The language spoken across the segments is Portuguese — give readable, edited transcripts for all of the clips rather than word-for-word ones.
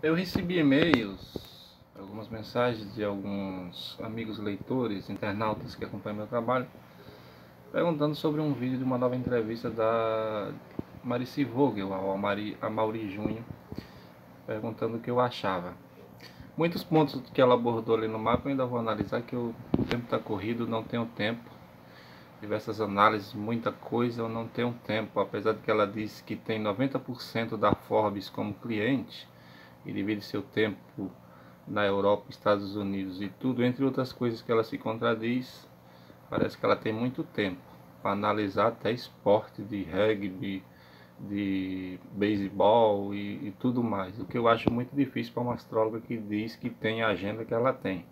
Eu recebi e-mails, algumas mensagens de alguns amigos leitores, internautas que acompanham meu trabalho, perguntando sobre um vídeo de uma nova entrevista da Marici Vogel, a Mauri Junho, perguntando o que eu achava. Muitos pontos que ela abordou ali no mapa eu ainda vou analisar, que o tempo está corrido, não tenho tempo. Diversas análises, muita coisa, eu não tenho tempo. Apesar de que ela disse que tem 90% da Forbes como cliente e divide seu tempo na Europa, Estados Unidos e tudo, entre outras coisas que ela se contradiz, parece que ela tem muito tempo para analisar até esporte de rugby, de beisebol e tudo mais, o que eu acho muito difícil para uma astróloga que diz que tem a agenda que ela tem.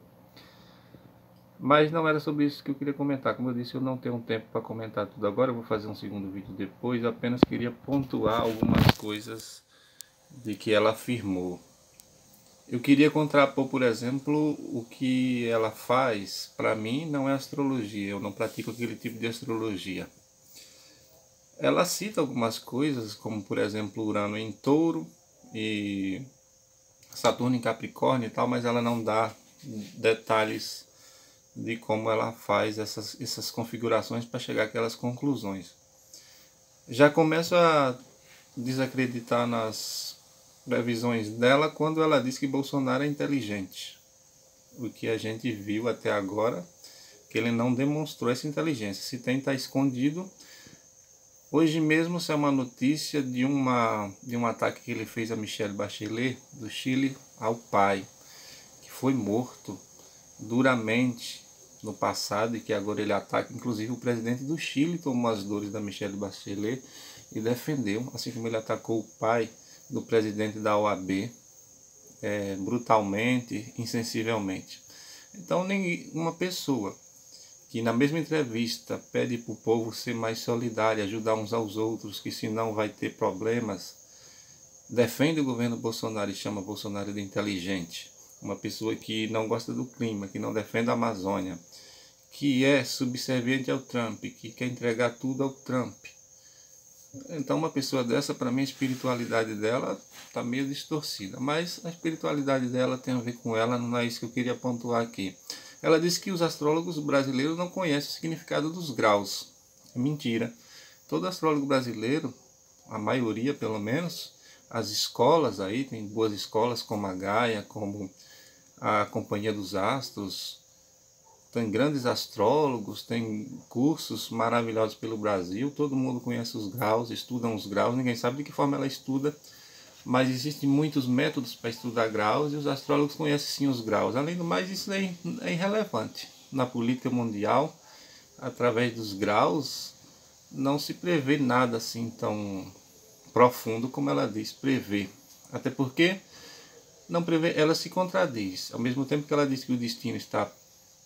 Mas não era sobre isso que eu queria comentar. Como eu disse, eu não tenho tempo para comentar tudo agora, eu vou fazer um segundo vídeo depois. Eu apenas queria pontuar algumas coisas de que ela afirmou. Eu queria contrapor, por exemplo, o que ela faz. Para mim não é astrologia, eu não pratico aquele tipo de astrologia. Ela cita algumas coisas, como por exemplo Urano em Touro e Saturno em Capricórnio e tal, mas ela não dá detalhes de como ela faz essas configurações para chegar àquelas conclusões. Já começo a desacreditar nas previsões dela quando ela diz que Bolsonaro é inteligente. O que a gente viu até agora, que ele não demonstrou essa inteligência. Se tem, está escondido. Hoje mesmo saiu uma notícia de um ataque que ele fez a Michelle Bachelet, do Chile, ao pai, que foi morto duramente no passado e que agora ele ataca. Inclusive o presidente do Chile tomou as dores da Michelle Bachelet e defendeu, assim como ele atacou o pai do presidente da OAB, brutalmente, insensivelmente. Então, uma pessoa que na mesma entrevista pede para o povo ser mais solidário, ajudar uns aos outros, que senão vai ter problemas, defende o governo Bolsonaro e chama Bolsonaro de inteligente. Uma pessoa que não gosta do clima, que não defende a Amazônia, que é subserviente ao Trump, que quer entregar tudo ao Trump. Então uma pessoa dessa, para mim, a espiritualidade dela está meio distorcida. Mas a espiritualidade dela tem a ver com ela, não é isso que eu queria pontuar aqui. Ela disse que os astrólogos brasileiros não conhecem o significado dos graus. É mentira. Todo astrólogo brasileiro, a maioria pelo menos, as escolas aí, tem boas escolas como a Gaia, como a Companhia dos Astros, tem grandes astrólogos, tem cursos maravilhosos pelo Brasil, todo mundo conhece os graus, estudam os graus, ninguém sabe de que forma ela estuda, mas existem muitos métodos para estudar graus e os astrólogos conhecem sim os graus. Além do mais, isso é irrelevante. Na política mundial, através dos graus, não se prevê nada assim tão profundo como ela diz, prevê. Até porque não prevê, ela se contradiz. Ao mesmo tempo que ela diz que o destino está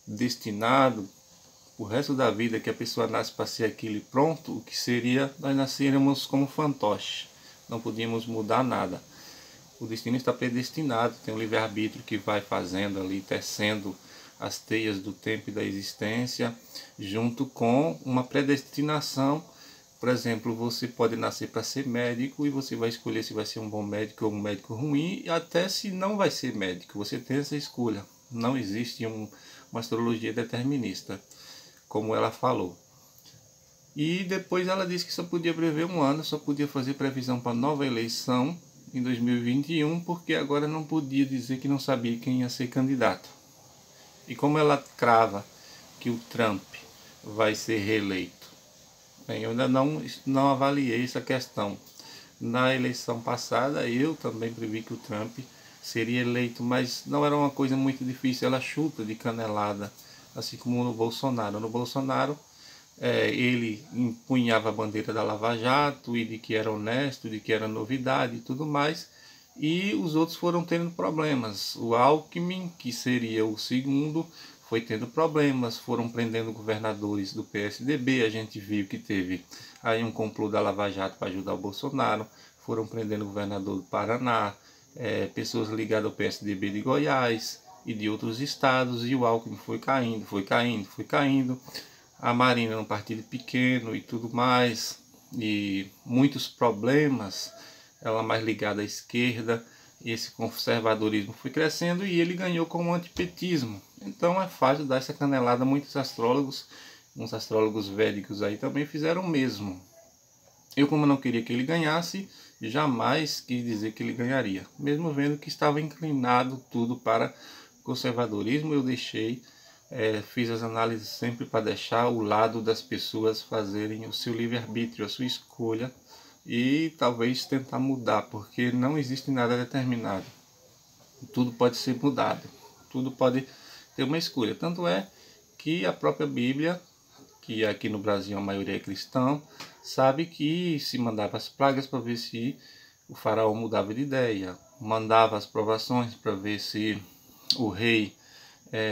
destinado o resto da vida, que a pessoa nasce para ser aquilo e pronto, o que seria, nós nasceríamos como fantoche, não podíamos mudar nada. O destino está predestinado, tem um livre-arbítrio que vai fazendo ali, tecendo as teias do tempo e da existência, junto com uma predestinação. Por exemplo, você pode nascer para ser médico e você vai escolher se vai ser um bom médico ou um médico ruim, e até se não vai ser médico, você tem essa escolha. Não existe uma astrologia determinista, como ela falou. E depois ela disse que só podia prever um ano, só podia fazer previsão para nova eleição em 2021, porque agora não podia dizer que não sabia quem ia ser candidato. E como ela crava que o Trump vai ser reeleito, bem, eu ainda não avaliei essa questão. Na eleição passada eu também previ que o Trump seria eleito, mas não era uma coisa muito difícil, ela chuta de canelada, assim como no Bolsonaro. No Bolsonaro, ele empunhava a bandeira da Lava Jato e de que era honesto, de que era novidade e tudo mais, e os outros foram tendo problemas. O Alckmin, que seria o segundo, foi tendo problemas, foram prendendo governadores do PSDB, a gente viu que teve aí um complô da Lava Jato para ajudar o Bolsonaro, foram prendendo o governador do Paraná, pessoas ligadas ao PSDB de Goiás e de outros estados, e o Alckmin foi caindo, foi caindo, foi caindo. A Marina é um partido pequeno e tudo mais, e muitos problemas, ela mais ligada à esquerda, esse conservadorismo foi crescendo e ele ganhou com o antipetismo. Então é fácil dar essa canelada. Muitos astrólogos, uns astrólogos védicos aí também fizeram o mesmo. Eu, como não queria que ele ganhasse, jamais quis dizer que ele ganharia. Mesmo vendo que estava inclinado tudo para conservadorismo, eu deixei, fiz as análises sempre para deixar o lado das pessoas fazerem o seu livre-arbítrio, a sua escolha, e talvez tentar mudar, porque não existe nada determinado. Tudo pode ser mudado, tudo pode ter uma escolha. Tanto é que a própria Bíblia, que aqui no Brasil a maioria é cristã, sabe que se mandava as pragas para ver se o faraó mudava de ideia, mandava as provações para ver se o rei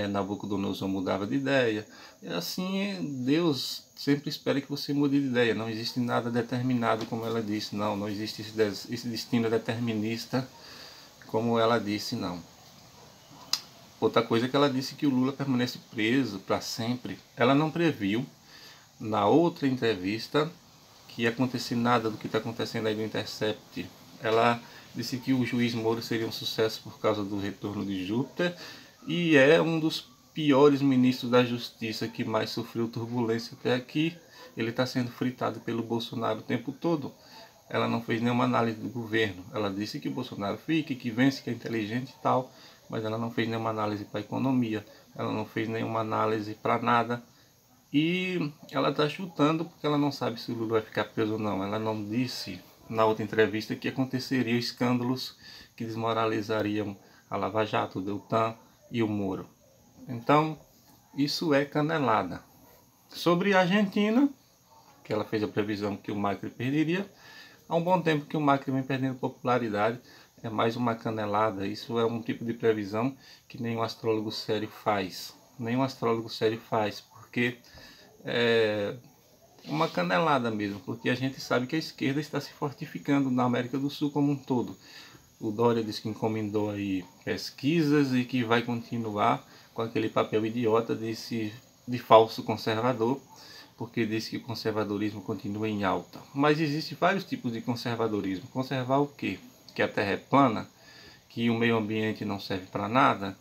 Nabucodonosor mudava de ideia. E assim, Deus sempre espera que você mude de ideia. Não existe nada determinado, como ela disse, não existe esse destino determinista, como ela disse, não. Outra coisa é que ela disse que o Lula permanece preso para sempre. Ela não previu, na outra entrevista, que ia acontecer nada do que está acontecendo aí no Intercept. Ela disse que o juiz Moro seria um sucesso por causa do retorno de Júpiter, e é um dos piores ministros da Justiça que mais sofreu turbulência até aqui. Ele está sendo fritado pelo Bolsonaro o tempo todo. Ela não fez nenhuma análise do governo. Ela disse que o Bolsonaro fique, que vence, que é inteligente e tal, mas ela não fez nenhuma análise para a economia, ela não fez nenhuma análise para nada. E ela está chutando porque ela não sabe se o Lula vai ficar preso ou não. Ela não disse na outra entrevista que aconteceriam escândalos que desmoralizariam a Lava Jato, o Deltan e o Moro. Então, isso é canelada. Sobre a Argentina, que ela fez a previsão que o Macri perderia, há um bom tempo que o Macri vem perdendo popularidade, é mais uma canelada. Isso é um tipo de previsão que nenhum astrólogo sério faz. Nenhum astrólogo sério faz, porque é uma canelada mesmo, porque a gente sabe que a esquerda está se fortificando na América do Sul como um todo. O Dória disse que encomendou aí pesquisas e que vai continuar com aquele papel idiota de falso conservador, porque disse que o conservadorismo continua em alta. Mas existem vários tipos de conservadorismo. Conservar o quê? Que a terra é plana, que o meio ambiente não serve para nada,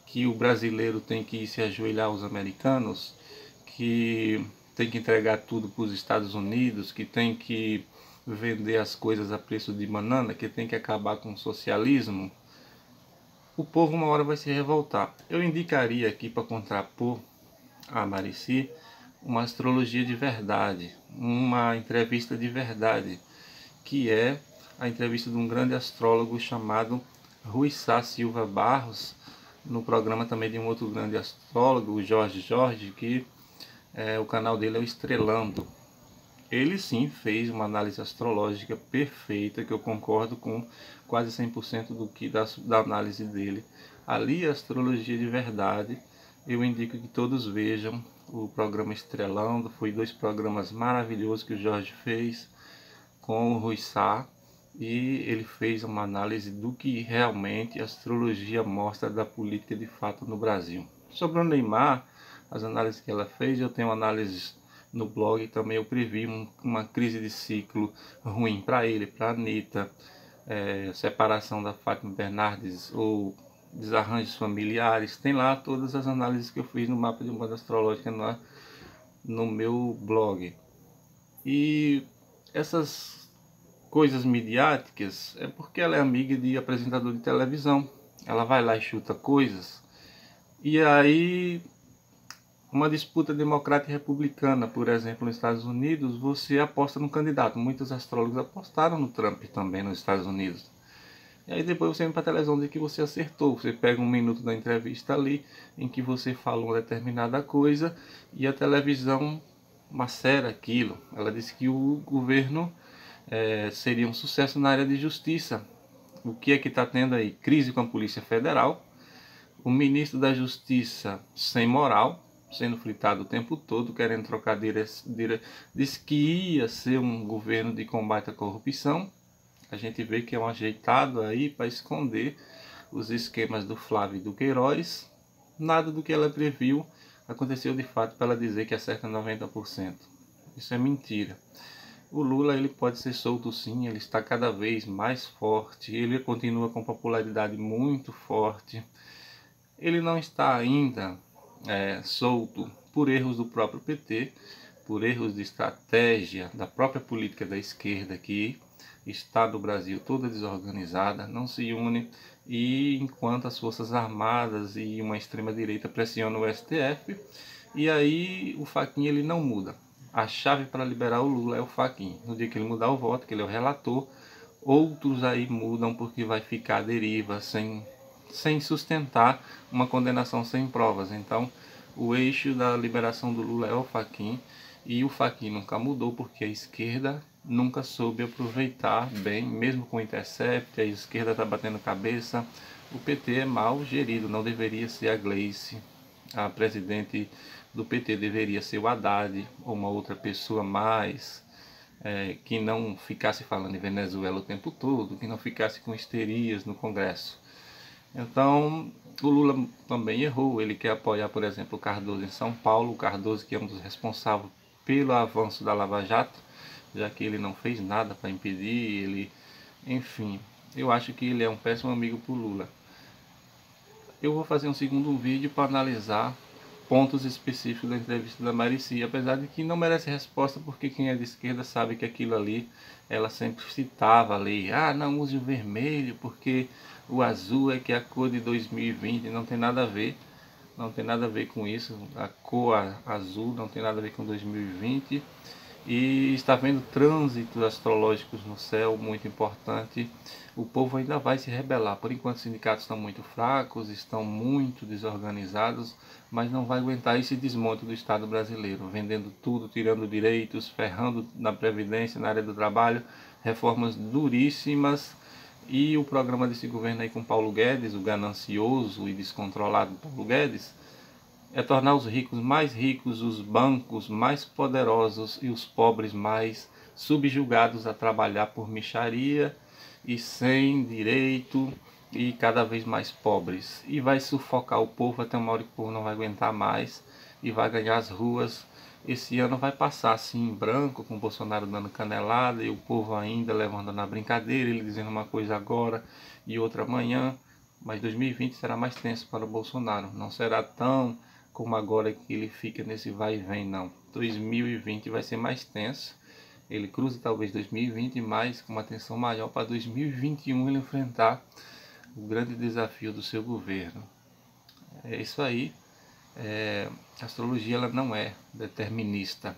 que o brasileiro tem que se ajoelhar aos americanos, que tem que entregar tudo para os Estados Unidos, que tem que vender as coisas a preço de banana, que tem que acabar com o socialismo. O povo uma hora vai se revoltar. Eu indicaria aqui, para contrapor a Marici, uma astrologia de verdade, uma entrevista de verdade, que é a entrevista de um grande astrólogo chamado Rui Sá Silva Barros, no programa também de um outro grande astrólogo, o Jorge, que o canal dele é o Estrelando. Ele sim fez uma análise astrológica perfeita, que eu concordo com quase 100% do que da análise dele. Ali, a astrologia de verdade. Eu indico que todos vejam o programa Estrelando. Foi 2 programas maravilhosos que o Jorge fez com o Rui Sá, e ele fez uma análise do que realmente a astrologia mostra da política de fato no Brasil. Sobre o Neymar, as análises que ela fez, eu tenho análises no blog, também eu previ uma crise de ciclo ruim para ele, para a Anitta, separação da Fátima Bernardes ou desarranjos familiares. Tem lá todas as análises que eu fiz no mapa de banda astrológica no meu blog. E essas coisas midiáticas é porque ela é amiga de apresentador de televisão. Ela vai lá e chuta coisas, e aí uma disputa democrata e republicana, por exemplo, nos Estados Unidos, você aposta no candidato. Muitos astrólogos apostaram no Trump também nos Estados Unidos. E aí depois você vem para a televisão dizer que você acertou. Você pega um minuto da entrevista ali, em que você fala uma determinada coisa, e a televisão macera aquilo. Ela disse que o governo seria um sucesso na área de justiça. O que é que está tendo aí? Crise com a Polícia Federal, o ministro da Justiça sem moral, sendo fritado o tempo todo, querendo trocar disse que ia ser um governo de combate à corrupção. A gente vê que é um ajeitado aí para esconder os esquemas do Flávio e do Queiroz. Nada do que ela previu aconteceu de fato, para ela dizer que acerta 90%. Isso é mentira. O Lula ele pode ser solto sim, ele está cada vez mais forte, ele continua com popularidade muito forte. Ele não está ainda solto por erros do próprio PT, por erros de estratégia da própria política da esquerda que está no Brasil toda desorganizada, não se une, e enquanto as Forças Armadas e uma extrema-direita pressionam o STF, e aí o Fachin ele não muda. A chave para liberar o Lula é o Fachin. No dia que ele mudar o voto, que ele é o relator, outros aí mudam porque vai ficar à deriva, sem sustentar uma condenação sem provas. Então, o eixo da liberação do Lula é o Fachin, e o Fachin nunca mudou porque a esquerda nunca soube aproveitar bem, mesmo com o Intercept, a esquerda está batendo cabeça. O PT é mal gerido, não deveria ser a Gleice. A presidente do PT deveria ser o Haddad, ou uma outra pessoa mais, que não ficasse falando em Venezuela o tempo todo, que não ficasse com histerias no Congresso. Então, o Lula também errou. Ele quer apoiar, por exemplo, o Cardoso em São Paulo. O Cardoso, que é um dos responsáveis pelo avanço da Lava Jato, já que ele não fez nada para impedir, enfim, eu acho que ele é um péssimo amigo para o Lula. Eu vou fazer um segundo vídeo para analisar pontos específicos da entrevista da Marici, apesar de que não merece resposta, porque quem é de esquerda sabe que aquilo ali, ela sempre citava ali, não use o vermelho, porque o azul é que é a cor de 2020, não tem nada a ver, não tem nada a ver com isso, a cor azul não tem nada a ver com 2020, e está vendo trânsitos astrológicos no céu, muito importante. O povo ainda vai se rebelar. Por enquanto os sindicatos estão muito fracos, estão muito desorganizados, mas não vai aguentar esse desmonte do Estado brasileiro, vendendo tudo, tirando direitos, ferrando na Previdência, na área do trabalho, reformas duríssimas. E o programa desse governo aí com Paulo Guedes, o ganancioso e descontrolado Paulo Guedes, é tornar os ricos, os bancos mais poderosos e os pobres mais subjugados a trabalhar por mixaria e sem direito e cada vez mais pobres. E vai sufocar o povo até uma hora que o povo não vai aguentar mais e vai ganhar as ruas. Esse ano vai passar assim em branco, com o Bolsonaro dando canelada e o povo ainda levando na brincadeira, ele dizendo uma coisa agora e outra amanhã. Mas 2020 será mais tenso para o Bolsonaro, não será tão como agora que ele fica nesse vai e vem, não. 2020 vai ser mais tenso, ele cruza talvez 2020, mas com uma tensão maior para 2021 ele enfrentar o grande desafio do seu governo. É isso aí. A astrologia ela não é determinista,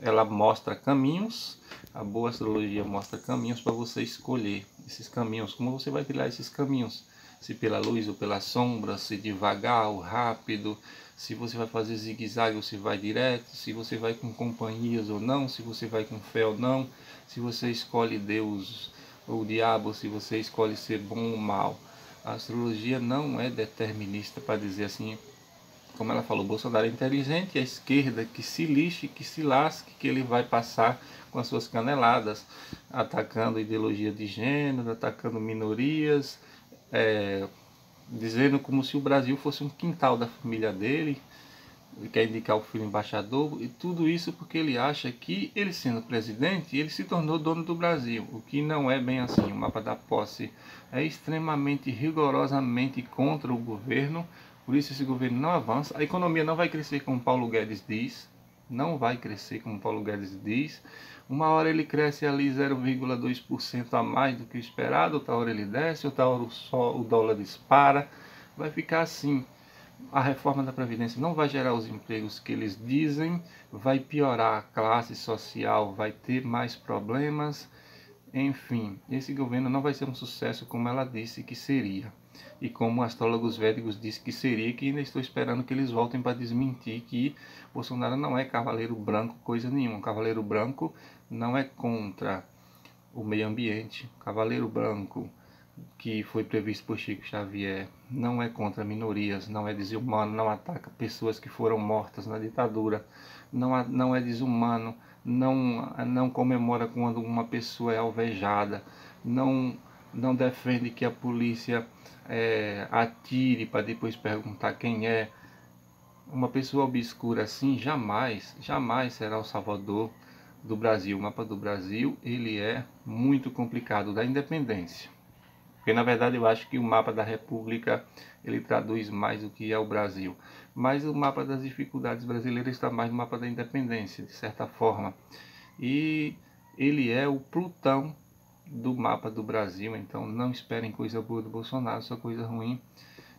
ela mostra caminhos, a boa astrologia mostra caminhos para você escolher esses caminhos, como você vai trilhar esses caminhos, se pela luz ou pela sombra, se devagar ou rápido, se você vai fazer zigue-zague ou se vai direto, se você vai com companhias ou não, se você vai com fé ou não, se você escolhe Deus ou o diabo, se você escolhe ser bom ou mal. A astrologia não é determinista para dizer assim, como ela falou, Bolsonaro é inteligente, a esquerda que se lixe, que se lasque, que ele vai passar com as suas caneladas, atacando ideologia de gênero, atacando minorias, dizendo como se o Brasil fosse um quintal da família dele, ele quer indicar o filho embaixador, e tudo isso porque ele acha que, ele sendo presidente, ele se tornou dono do Brasil, o que não é bem assim. O mapa da posse é extremamente, rigorosamente contra o governo, por isso esse governo não avança, a economia não vai crescer como Paulo Guedes diz, não vai crescer como Paulo Guedes diz, uma hora ele cresce ali 0,2% a mais do que o esperado, outra hora ele desce, outra hora o dólar dispara, vai ficar assim. A reforma da Previdência não vai gerar os empregos que eles dizem, vai piorar a classe social, vai ter mais problemas, enfim, esse governo não vai ser um sucesso como ela disse que seria. E como astrólogos védicos disse que seria, que ainda estou esperando que eles voltem para desmentir que Bolsonaro não é cavaleiro branco, coisa nenhuma. Cavaleiro branco não é contra o meio ambiente. Cavaleiro branco, que foi previsto por Chico Xavier, não é contra minorias, não é desumano, não ataca pessoas que foram mortas na ditadura, não é desumano, não comemora quando uma pessoa é alvejada, não defende que a polícia atire para depois perguntar quem é. Uma pessoa obscura assim jamais será o salvador do Brasil. O mapa do Brasil, ele é muito complicado, da independência. Porque na verdade eu acho que o mapa da República, ele traduz mais o que é o Brasil. Mas o mapa das dificuldades brasileiras está mais no mapa da independência, de certa forma. E ele é o Plutão do mapa do Brasil, então não esperem coisa boa do Bolsonaro, só coisa ruim.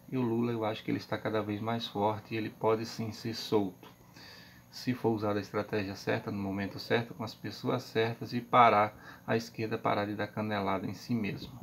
E o Lula, eu acho que ele está cada vez mais forte e ele pode sim ser solto, se for usar a estratégia certa, no momento certo, com as pessoas certas e parar a esquerda parar de dar canelada em si mesmo.